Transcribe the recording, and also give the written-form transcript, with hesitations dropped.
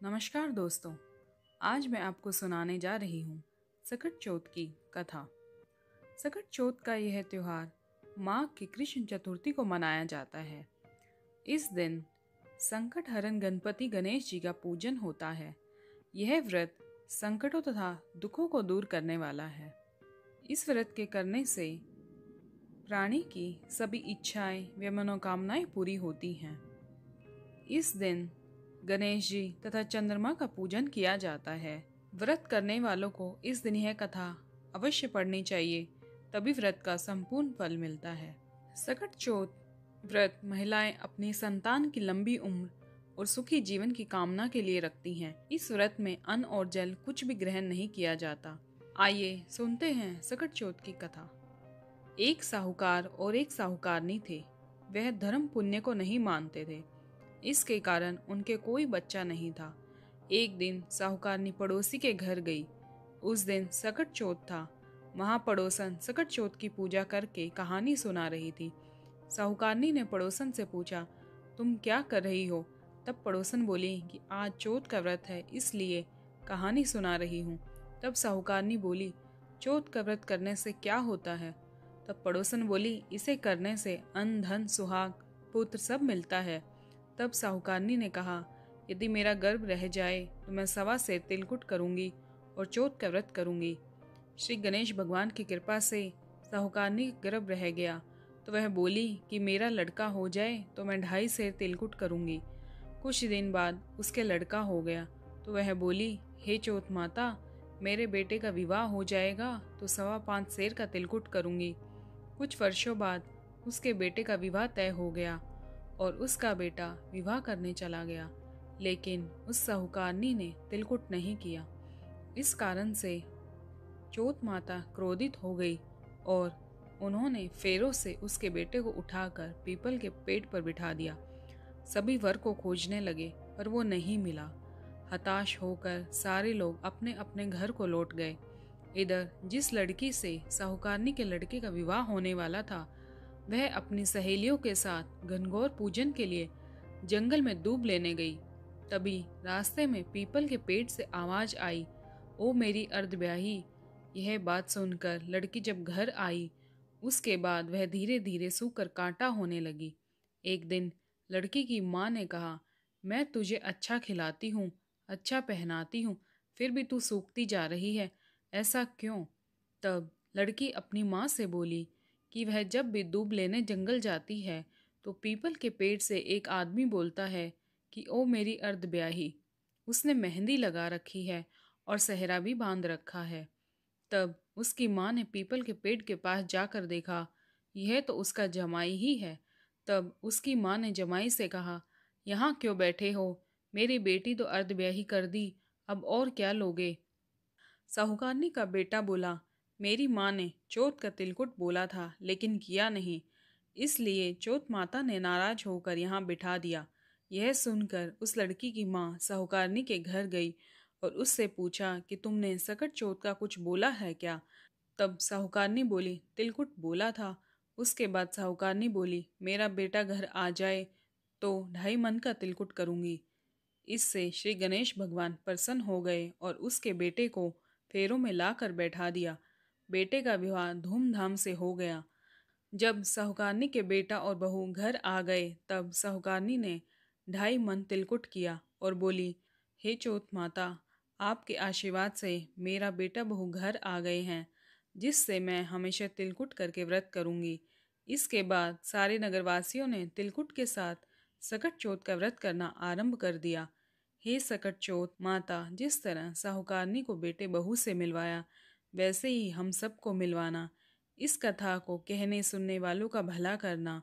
नमस्कार दोस्तों। आज मैं आपको सुनाने जा रही हूँ सकट चौथ की कथा। सकट चौथ का यह त्योहार माघ की कृष्ण चतुर्थी को मनाया जाता है। इस दिन संकट हरण गणपति गणेश जी का पूजन होता है। यह व्रत संकटों तथा दुखों को दूर करने वाला है। इस व्रत के करने से प्राणी की सभी इच्छाएं व मनोकामनाएं पूरी होती हैं। इस दिन गणेश जी तथा चंद्रमा का पूजन किया जाता है। व्रत करने वालों को इस दिन यह कथा अवश्य पढ़नी चाहिए, तभी व्रत का संपूर्ण फल मिलता है। सकट चौथ व्रत महिलाएं अपनी संतान की लंबी उम्र और सुखी जीवन की कामना के लिए रखती हैं। इस व्रत में अन्न और जल कुछ भी ग्रहण नहीं किया जाता। आइए सुनते हैं सकट चौथ की कथा। एक साहूकार और एक साहूकारनी थे। वह धर्म पुण्य को नहीं मानते थे। इसके कारण उनके कोई बच्चा नहीं था। एक दिन साहूकारनी पड़ोसी के घर गई। उस दिन सकट चौथ था। वहां पड़ोसन सकट चौथ की पूजा करके कहानी सुना रही थी। साहूकारनी ने पड़ोसन से पूछा, तुम क्या कर रही हो? तब पड़ोसन बोली कि आज चौथ का व्रत है, इसलिए कहानी सुना रही हूँ। तब साहूकारनी बोली, चौथ का व्रत करने से क्या होता है? तब पड़ोसन बोली, इसे करने से अन्न धन सुहाग पुत्र सब मिलता है। तब साहूकारनी ने कहा, यदि मेरा गर्भ रह जाए तो मैं 1.25 सेर तिलकुट करूंगी और चौथ का व्रत करूंगी। श्री गणेश भगवान की कृपा से साहूकारनी गर्भ रह गया तो वह बोली कि मेरा लड़का हो जाए तो मैं 2.5 सेर तिलकुट करूंगी। कुछ दिन बाद उसके लड़का हो गया तो वह बोली, हे चौथ माता, मेरे बेटे का विवाह हो जाएगा तो 5.25 सेर का तिलकुट करूंगी। कुछ वर्षों बाद उसके बेटे का विवाह तय हो गया और उसका बेटा विवाह करने चला गया, लेकिन उस साहूकारनी ने तिलकुट नहीं किया। इस कारण से चौथ माता क्रोधित हो गई और उन्होंने फेरों से उसके बेटे को उठाकर पीपल के पेड़ पर बिठा दिया। सभी वर को खोजने लगे पर वो नहीं मिला। हताश होकर सारे लोग अपने अपने घर को लौट गए। इधर जिस लड़की से साहूकारनी के लड़के का विवाह होने वाला था, वह अपनी सहेलियों के साथ घनघोर पूजन के लिए जंगल में दूब लेने गई। तभी रास्ते में पीपल के पेड़ से आवाज आई, ओ मेरी अर्धब्याही। यह बात सुनकर लड़की जब घर आई, उसके बाद वह धीरे धीरे सूखकर कांटा होने लगी। एक दिन लड़की की माँ ने कहा, मैं तुझे अच्छा खिलाती हूँ, अच्छा पहनाती हूँ, फिर भी तू सूखती जा रही है, ऐसा क्यों? तब लड़की अपनी माँ से बोली कि वह जब भी दूब लेने जंगल जाती है तो पीपल के पेड़ से एक आदमी बोलता है कि ओ मेरी अर्धब्याही। उसने मेहंदी लगा रखी है और सेहरा भी बांध रखा है। तब उसकी माँ ने पीपल के पेड़ के पास जाकर देखा, यह तो उसका जमाई ही है। तब उसकी माँ ने जमाई से कहा, यहाँ क्यों बैठे हो? मेरी बेटी तो अर्धब्याही कर दी, अब और क्या लोगे? साहूकारनी का बेटा बोला, मेरी माँ ने चौथ का तिलकुट बोला था लेकिन किया नहीं, इसलिए चौथ माता ने नाराज होकर यहाँ बिठा दिया। यह सुनकर उस लड़की की माँ साहूकारनी के घर गई और उससे पूछा कि तुमने सकट चौथ का कुछ बोला है क्या? तब साहूकारनी बोली, तिलकुट बोला था। उसके बाद साहूकारनी बोली, मेरा बेटा घर आ जाए तो 2.5 मन का तिलकुट करूंगी। इससे श्री गणेश भगवान प्रसन्न हो गए और उसके बेटे को फेरों में लाकर बैठा दिया। बेटे का विवाह धूमधाम से हो गया। जब साहूकारनी के बेटा और बहू घर आ गए, तब साहूकारनी ने 2.5 मन तिलकुट किया और बोली, हे चौथ माता, आपके आशीर्वाद से मेरा बेटा बहू घर आ गए हैं, जिससे मैं हमेशा तिलकुट करके व्रत करूंगी। इसके बाद सारे नगरवासियों ने तिलकुट के साथ सकट चौथ का व्रत करना आरंभ कर दिया। हे सकट चौथ माता, जिस तरह साहूकारनी को बेटे बहू से मिलवाया, वैसे ही हम सबको मिलवाना। इस कथा को कहने सुनने वालों का भला करना।